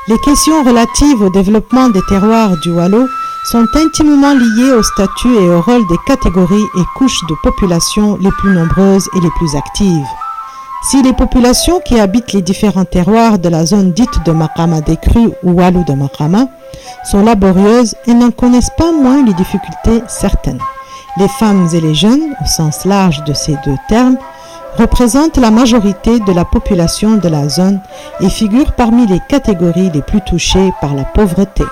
Les questions relatives au développement des terroirs du Waalo sont intimement liées au statut et au rôle des catégories et couches de population les plus nombreuses et les plus actives. Si les populations qui habitent les différents terroirs de la zone dite de Makama des Crues ou Waalo de Makama sont laborieuses et n'en connaissent pas moins les difficultés certaines. Les femmes et les jeunes, au sens large de ces deux termes, représentent la majorité de la population de la zone et figurent parmi les catégories les plus touchées par la pauvreté.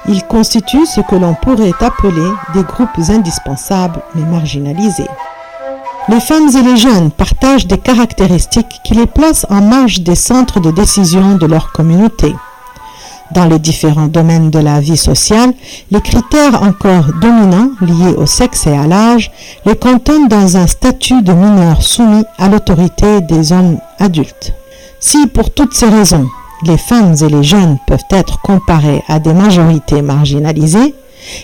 Ils constituent ce que l'on pourrait appeler des groupes indispensables mais marginalisés. Les femmes et les jeunes partagent des caractéristiques qui les placent en marge des centres de décision de leur communauté. Dans les différents domaines de la vie sociale, les critères encore dominants liés au sexe et à l'âge les cantonnent dans un statut de mineurs soumis à l'autorité des hommes adultes. Si, pour toutes ces raisons, les femmes et les jeunes peuvent être comparés à des majorités marginalisées,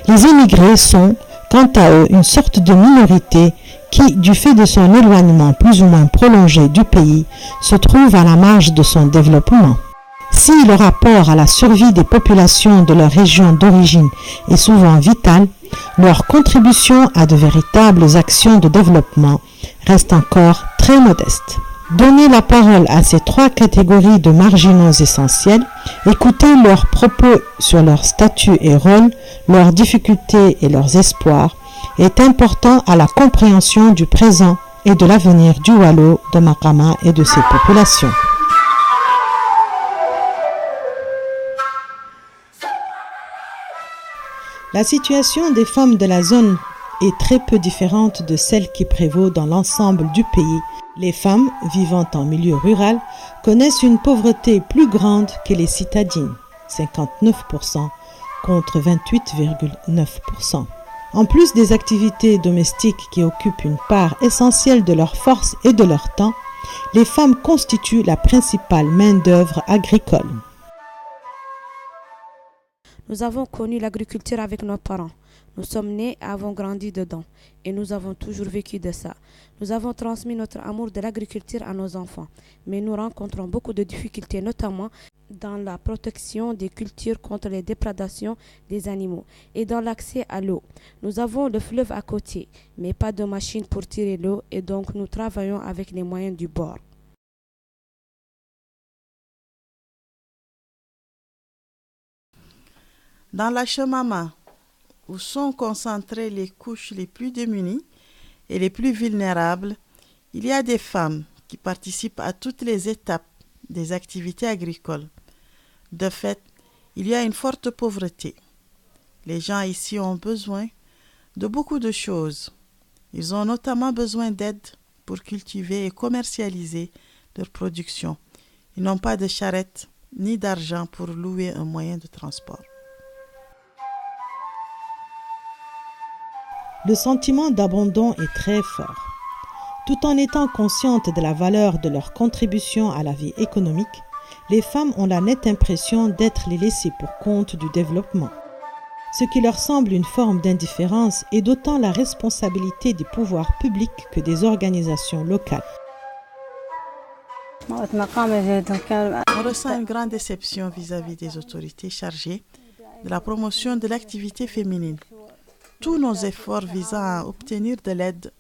les émigrés sont, quant à eux, une sorte de minorité qui, du fait de son éloignement plus ou moins prolongé du pays, se trouve à la marge de son développement. Si le rapport à la survie des populations de leur région d'origine est souvent vital, leur contribution à de véritables actions de développement reste encore très modeste. Donner la parole à ces trois catégories de marginaux essentiels, écouter leurs propos sur leur statut et rôle, leurs difficultés et leurs espoirs, est important à la compréhension du présent et de l'avenir du Waalo, de Makama et de ses populations. La situation des femmes de la zone est très peu différente de celle qui prévaut dans l'ensemble du pays. Les femmes vivant en milieu rural connaissent une pauvreté plus grande que les citadines, 59% contre 28,9%. En plus des activités domestiques qui occupent une part essentielle de leur force et de leur temps, les femmes constituent la principale main-d'œuvre agricole. Nous avons connu l'agriculture avec nos parents. Nous sommes nés et avons grandi dedans. Et nous avons toujours vécu de ça. Nous avons transmis notre amour de l'agriculture à nos enfants. Mais nous rencontrons beaucoup de difficultés, notamment dans la protection des cultures contre les déprédations des animaux et dans l'accès à l'eau. Nous avons le fleuve à côté, mais pas de machine pour tirer l'eau et donc nous travaillons avec les moyens du bord. Dans la Chemama, où sont concentrées les couches les plus démunies et les plus vulnérables, il y a des femmes qui participent à toutes les étapes des activités agricoles. De fait, il y a une forte pauvreté. Les gens ici ont besoin de beaucoup de choses. Ils ont notamment besoin d'aide pour cultiver et commercialiser leur production. Ils n'ont pas de charrette ni d'argent pour louer un moyen de transport. Le sentiment d'abandon est très fort. Tout en étant conscientes de la valeur de leur contribution à la vie économique, les femmes ont la nette impression d'être les laissées pour compte du développement. Ce qui leur semble une forme d'indifférence est d'autant la responsabilité des pouvoirs publics que des organisations locales. On ressent une grande déception vis-à-vis des autorités chargées de la promotion de l'activité féminine. Tous nos efforts visant à obtenir de l'aide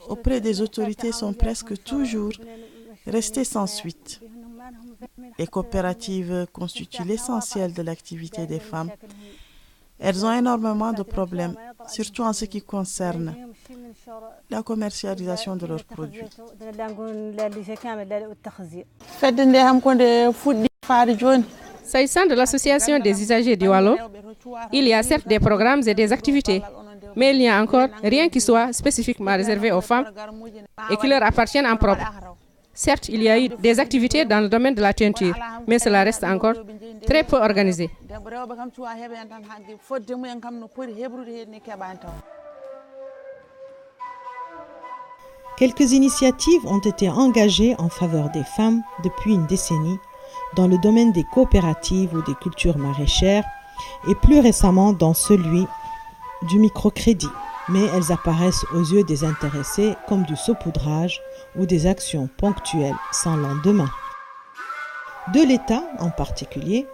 auprès des autorités sont presque toujours restés sans suite. Les coopératives constituent l'essentiel de l'activité des femmes. Elles ont énormément de problèmes, surtout en ce qui concerne la commercialisation de leurs produits. S'agissant de l'association des usagers du Waalo, il y a certes des programmes et des activités, mais il n'y a encore rien qui soit spécifiquement réservé aux femmes et qui leur appartiennent en propre. Certes, il y a eu des activités dans le domaine de la teinture, mais cela reste encore très peu organisé. Quelques initiatives ont été engagées en faveur des femmes depuis une décennie dans le domaine des coopératives ou des cultures maraîchères et plus récemment dans celui du microcrédit. Mais elles apparaissent aux yeux des intéressés comme du saupoudrage ou des actions ponctuelles sans lendemain. De l'État en particulier,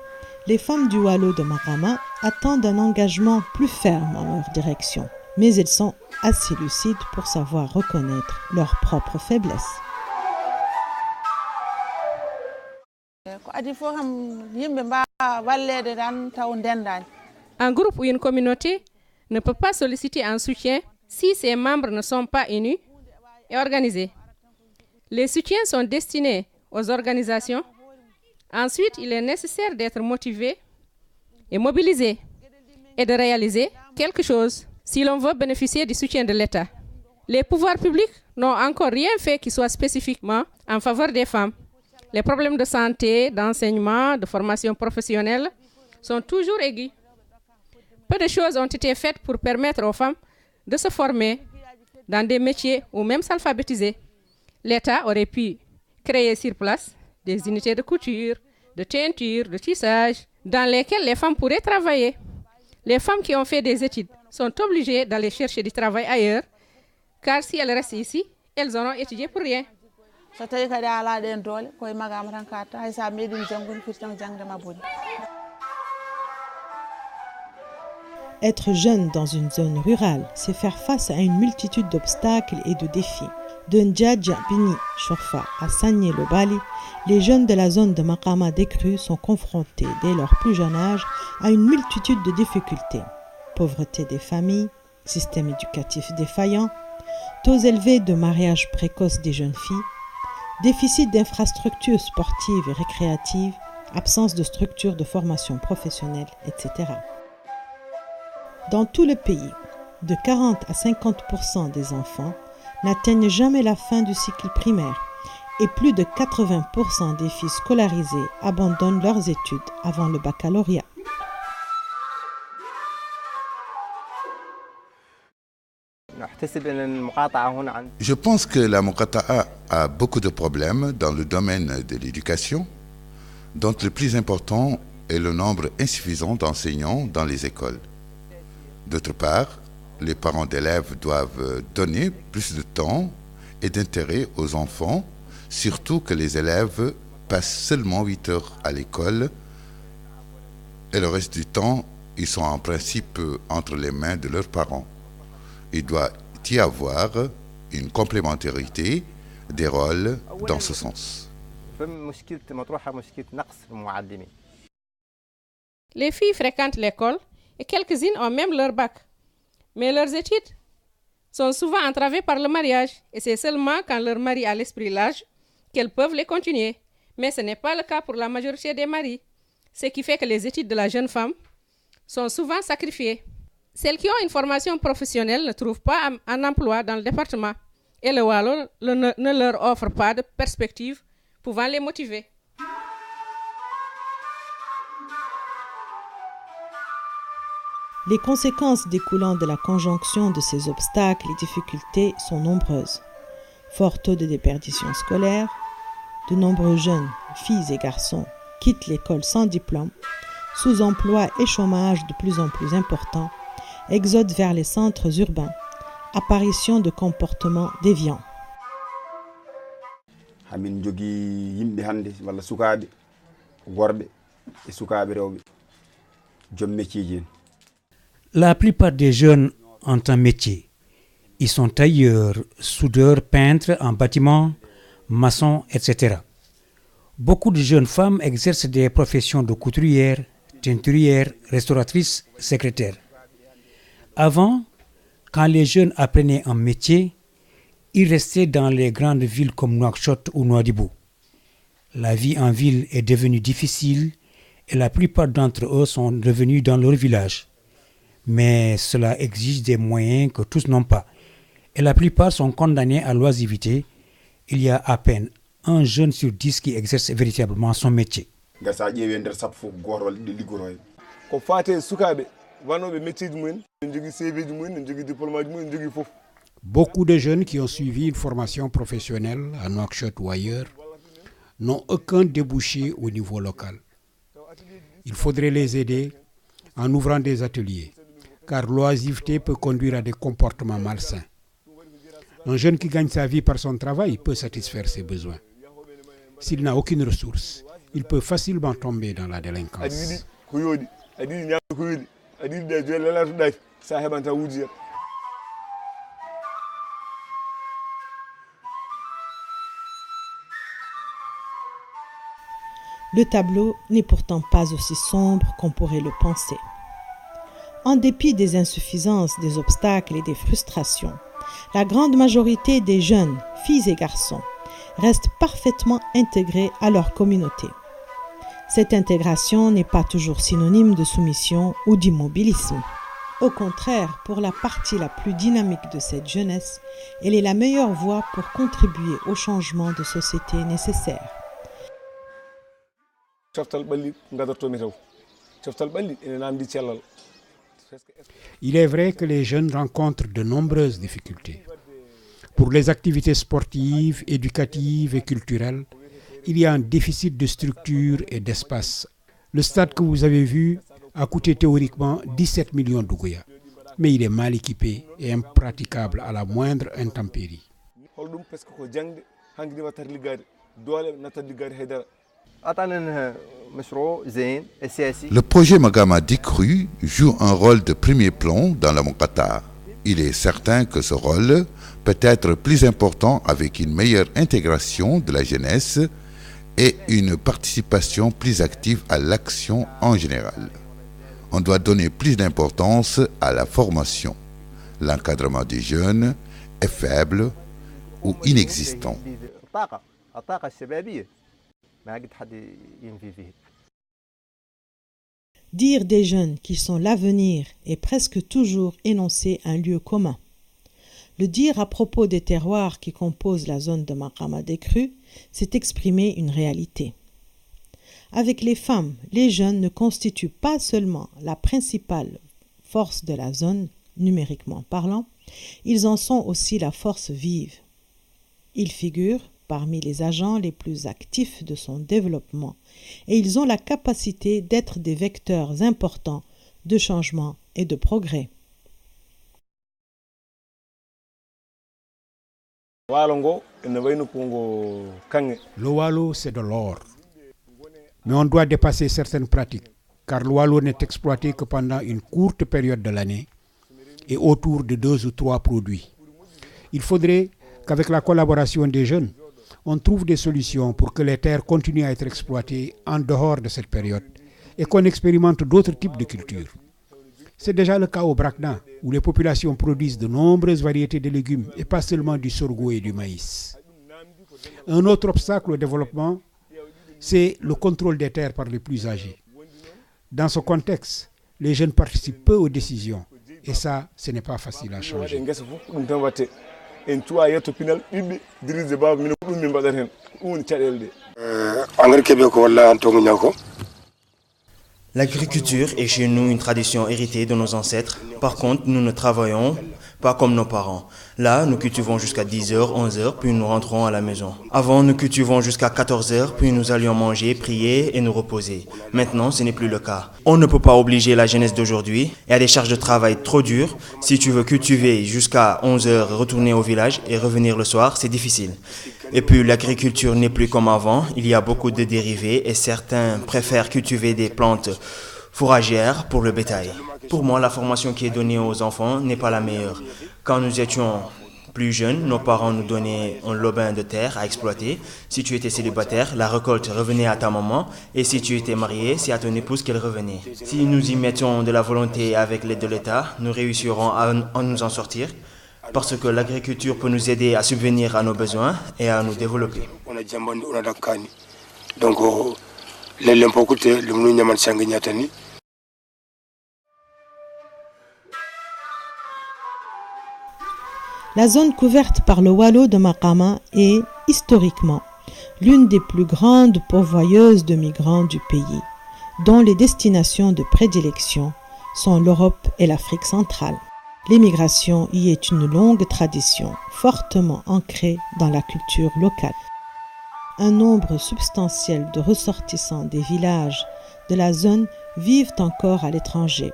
Les femmes du Waalo de Makama attendent un engagement plus ferme en leur direction, mais elles sont assez lucides pour savoir reconnaître leurs propres faiblesses. Un groupe ou une communauté ne peut pas solliciter un soutien si ses membres ne sont pas unis et organisés. Les soutiens sont destinés aux organisations. Ensuite, il est nécessaire d'être motivé et mobilisé et de réaliser quelque chose si l'on veut bénéficier du soutien de l'État. Les pouvoirs publics n'ont encore rien fait qui soit spécifiquement en faveur des femmes. Les problèmes de santé, d'enseignement, de formation professionnelle sont toujours aigus. Peu de choses ont été faites pour permettre aux femmes de se former dans des métiers ou même s'alphabétiser. L'État aurait pu créer sur place des unités de couture, de teinture, de tissage, dans lesquelles les femmes pourraient travailler. Les femmes qui ont fait des études sont obligées d'aller chercher du travail ailleurs, car si elles restent ici, elles auront étudié pour rien. Être jeune dans une zone rurale, c'est faire face à une multitude d'obstacles et de défis. De Ndjadja Bini Chorfa à Sagné le Bali, les jeunes de la zone de Makama décrue sont confrontés dès leur plus jeune âge à une multitude de difficultés. Pauvreté des familles, système éducatif défaillant, taux élevés de mariage précoce des jeunes filles, déficit d'infrastructures sportives et récréatives, absence de structures de formation professionnelle, etc. Dans tout le pays, de 40 à 50% des enfants n'atteignent jamais la fin du cycle primaire et plus de 80% des filles scolarisées abandonnent leurs études avant le baccalauréat. Je pense que la Muqata'a a beaucoup de problèmes dans le domaine de l'éducation, dont le plus important est le nombre insuffisant d'enseignants dans les écoles. D'autre part, les parents d'élèves doivent donner plus de temps et d'intérêt aux enfants, surtout que les élèves passent seulement 8 heures à l'école et le reste du temps, ils sont en principe entre les mains de leurs parents. Il doit y avoir une complémentarité des rôles dans ce sens. Les filles fréquentent l'école et quelques-unes ont même leur bac. Mais leurs études sont souvent entravées par le mariage et c'est seulement quand leur mari a l'esprit large qu'elles peuvent les continuer. Mais ce n'est pas le cas pour la majorité des maris, ce qui fait que les études de la jeune femme sont souvent sacrifiées. Celles qui ont une formation professionnelle ne trouvent pas un emploi dans le département et le Waalo ne leur offre pas de perspective pouvant les motiver. Les conséquences découlant de la conjonction de ces obstacles et difficultés sont nombreuses. Fort taux de déperdition scolaire, de nombreux jeunes, filles et garçons, quittent l'école sans diplôme, sous-emploi et chômage de plus en plus important, exode vers les centres urbains, apparition de comportements déviants. La plupart des jeunes ont un métier. Ils sont tailleurs, soudeurs, peintres en bâtiment, maçons, etc. Beaucoup de jeunes femmes exercent des professions de couturières, teinturières, restauratrices, secrétaires. Avant, quand les jeunes apprenaient un métier, ils restaient dans les grandes villes comme Nouakchott ou Nouadhibou. La vie en ville est devenue difficile et la plupart d'entre eux sont revenus dans leur village. Mais cela exige des moyens que tous n'ont pas. Et la plupart sont condamnés à l'oisiveté. Il y a à peine un jeune sur 10 qui exerce véritablement son métier. Beaucoup de jeunes qui ont suivi une formation professionnelle à Nouakchott ou ailleurs n'ont aucun débouché au niveau local. Il faudrait les aider en ouvrant des ateliers, car l'oisiveté peut conduire à des comportements malsains. Un jeune qui gagne sa vie par son travail peut satisfaire ses besoins. S'il n'a aucune ressource, il peut facilement tomber dans la délinquance. Le tableau n'est pourtant pas aussi sombre qu'on pourrait le penser. En dépit des insuffisances, des obstacles et des frustrations, la grande majorité des jeunes, filles et garçons, restent parfaitement intégrés à leur communauté. Cette intégration n'est pas toujours synonyme de soumission ou d'immobilisme. Au contraire, pour la partie la plus dynamique de cette jeunesse, elle est la meilleure voie pour contribuer au changement de société nécessaire. Il est vrai que les jeunes rencontrent de nombreuses difficultés. Pour les activités sportives, éducatives et culturelles, il y a un déficit de structure et d'espace. Le stade que vous avez vu a coûté théoriquement 17 millions d'Ouguya, mais il est mal équipé et impraticable à la moindre intempérie. Le projet Magama Dikru joue un rôle de premier plan dans la Mokata. Il est certain que ce rôle peut être plus important avec une meilleure intégration de la jeunesse et une participation plus active à l'action en général. On doit donner plus d'importance à la formation. L'encadrement des jeunes est faible ou inexistant. Dire des jeunes qu'ils sont l'avenir est presque toujours énoncer un lieu commun. Le dire à propos des terroirs qui composent la zone de Magama Dikru, c'est exprimer une réalité. Avec les femmes, les jeunes ne constituent pas seulement la principale force de la zone, numériquement parlant, ils en sont aussi la force vive. Ils figurent parmi les agents les plus actifs de son développement et ils ont la capacité d'être des vecteurs importants de changement et de progrès. Le Walo, c'est de l'or. Mais on doit dépasser certaines pratiques, car le Walo n'est exploité que pendant une courte période de l'année et autour de 2 ou 3 produits. Il faudrait qu'avec la collaboration des jeunes, on trouve des solutions pour que les terres continuent à être exploitées en dehors de cette période et qu'on expérimente d'autres types de cultures. C'est déjà le cas au Brakna, où les populations produisent de nombreuses variétés de légumes et pas seulement du sorgho et du maïs. Un autre obstacle au développement, c'est le contrôle des terres par les plus âgés. Dans ce contexte, les jeunes participent peu aux décisions et ça, ce n'est pas facile à changer. L'agriculture est chez nous une tradition héritée de nos ancêtres. Par contre, nous ne travaillons pas comme nos parents. Là, nous cultivons jusqu'à 10h, 11h, puis nous rentrons à la maison. Avant, nous cultivons jusqu'à 14h, puis nous allions manger, prier et nous reposer. Maintenant, ce n'est plus le cas. On ne peut pas obliger la jeunesse d'aujourd'hui. Il y a des charges de travail trop dures. Si tu veux cultiver jusqu'à 11h, retourner au village et revenir le soir, c'est difficile. Et puis l'agriculture n'est plus comme avant, il y a beaucoup de dérivés et certains préfèrent cultiver des plantes fourragères pour le bétail. Pour moi, la formation qui est donnée aux enfants n'est pas la meilleure. Quand nous étions plus jeunes, nos parents nous donnaient un lopin de terre à exploiter. Si tu étais célibataire, la récolte revenait à ta maman et si tu étais marié, c'est à ton épouse qu'elle revenait. Si nous y mettons de la volonté avec l'aide de l'État, nous réussirons à nous en sortir. Parce que l'agriculture peut nous aider à subvenir à nos besoins et à nous développer. La zone couverte par le Walo de Magama est, historiquement, l'une des plus grandes pourvoyeuses de migrants du pays, dont les destinations de prédilection sont l'Europe et l'Afrique centrale. L'émigration y est une longue tradition, fortement ancrée dans la culture locale. Un nombre substantiel de ressortissants des villages de la zone vivent encore à l'étranger,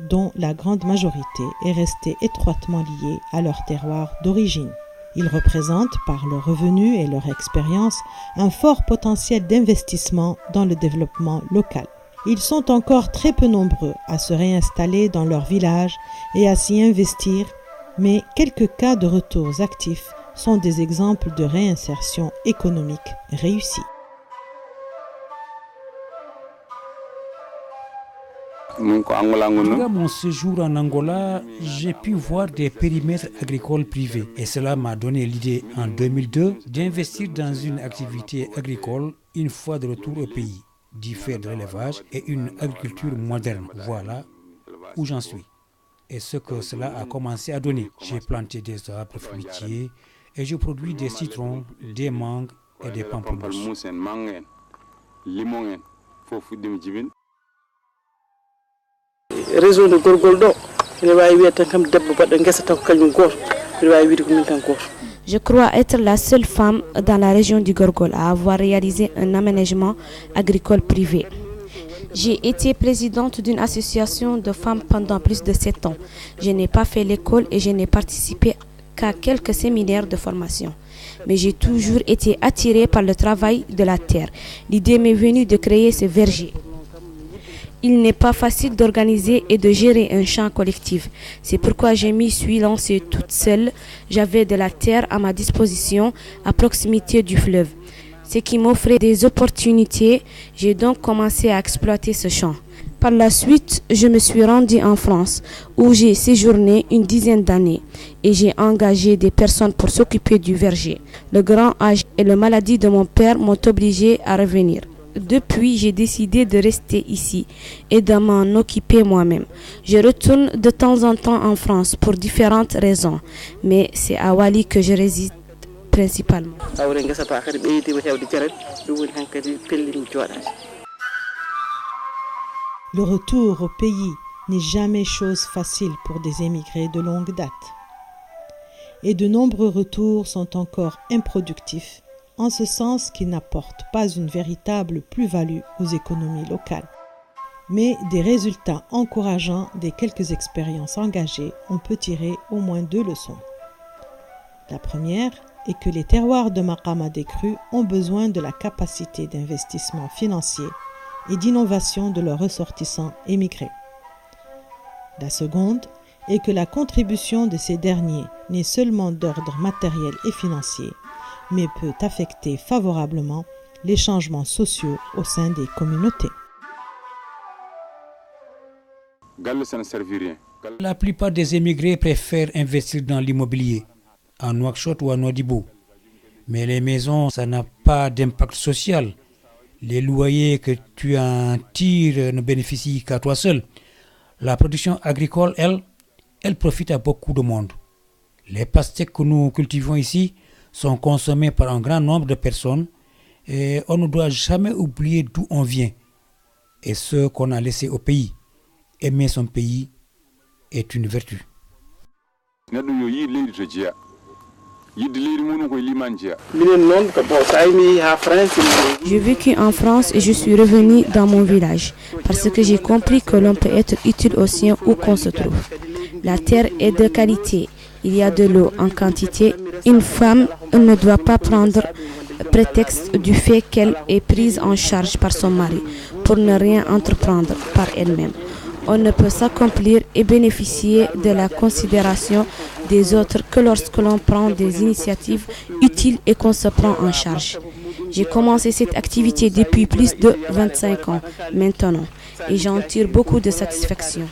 dont la grande majorité est restée étroitement liée à leur terroir d'origine. Ils représentent, par leurs revenus et leur expérience, un fort potentiel d'investissement dans le développement local. Ils sont encore très peu nombreux à se réinstaller dans leur village et à s'y investir, mais quelques cas de retours actifs sont des exemples de réinsertion économique réussie. Durant mon séjour en Angola, j'ai pu voir des périmètres agricoles privés et cela m'a donné l'idée en 2002 d'investir dans une activité agricole une fois de retour au pays, d'y faire de l'élevage et une agriculture moderne. Voilà où j'en suis et ce que cela a commencé à donner. J'ai planté des arbres fruitiers et je produis des citrons, des mangues et des pamplemousses. Réseau de Gorgoldo, Je crois être la seule femme dans la région du Gorgol à avoir réalisé un aménagement agricole privé. J'ai été présidente d'une association de femmes pendant plus de 7 ans. Je n'ai pas fait l'école et je n'ai participé qu'à quelques séminaires de formation. Mais j'ai toujours été attirée par le travail de la terre. L'idée m'est venue de créer ce verger. Il n'est pas facile d'organiser et de gérer un champ collectif. C'est pourquoi je m'y suis lancée toute seule. J'avais de la terre à ma disposition à proximité du fleuve, ce qui m'offrait des opportunités. J'ai donc commencé à exploiter ce champ. Par la suite, je me suis rendue en France où j'ai séjourné une dizaine d'années et j'ai engagé des personnes pour s'occuper du verger. Le grand âge et la maladie de mon père m'ont obligée à revenir. Depuis, j'ai décidé de rester ici et de m'en occuper moi-même. Je retourne de temps en temps en France pour différentes raisons, mais c'est à Wali que je réside principalement. Le retour au pays n'est jamais chose facile pour des émigrés de longue date. Et de nombreux retours sont encore improductifs, en ce sens qu'ils n'apportent pas une véritable plus-value aux économies locales. Mais des résultats encourageants des quelques expériences engagées, on peut tirer au moins 2 leçons. La première est que les terroirs de Makama décrus ont besoin de la capacité d'investissement financier et d'innovation de leurs ressortissants émigrés. La seconde est que la contribution de ces derniers n'est seulement d'ordre matériel et financier, mais peut affecter favorablement les changements sociaux au sein des communautés. La plupart des émigrés préfèrent investir dans l'immobilier, à Nouakchott ou à Nouadhibou. Mais les maisons, ça n'a pas d'impact social. Les loyers que tu en tires ne bénéficient qu'à toi seul. La production agricole, elle profite à beaucoup de monde. Les pastèques que nous cultivons ici sont consommés par un grand nombre de personnes et on ne doit jamais oublier d'où on vient et ce qu'on a laissé au pays. Aimer son pays est une vertu. J'ai vécu en France et je suis revenu dans mon village parce que j'ai compris que l'on peut être utile au sien où qu'on se trouve. La terre est de qualité. Il y a de l'eau en quantité. Une femme ne doit pas prendre prétexte du fait qu'elle est prise en charge par son mari pour ne rien entreprendre par elle-même. On ne peut s'accomplir et bénéficier de la considération des autres que lorsque l'on prend des initiatives utiles et qu'on se prend en charge. J'ai commencé cette activité depuis plus de 25 ans maintenant et j'en tire beaucoup de satisfaction.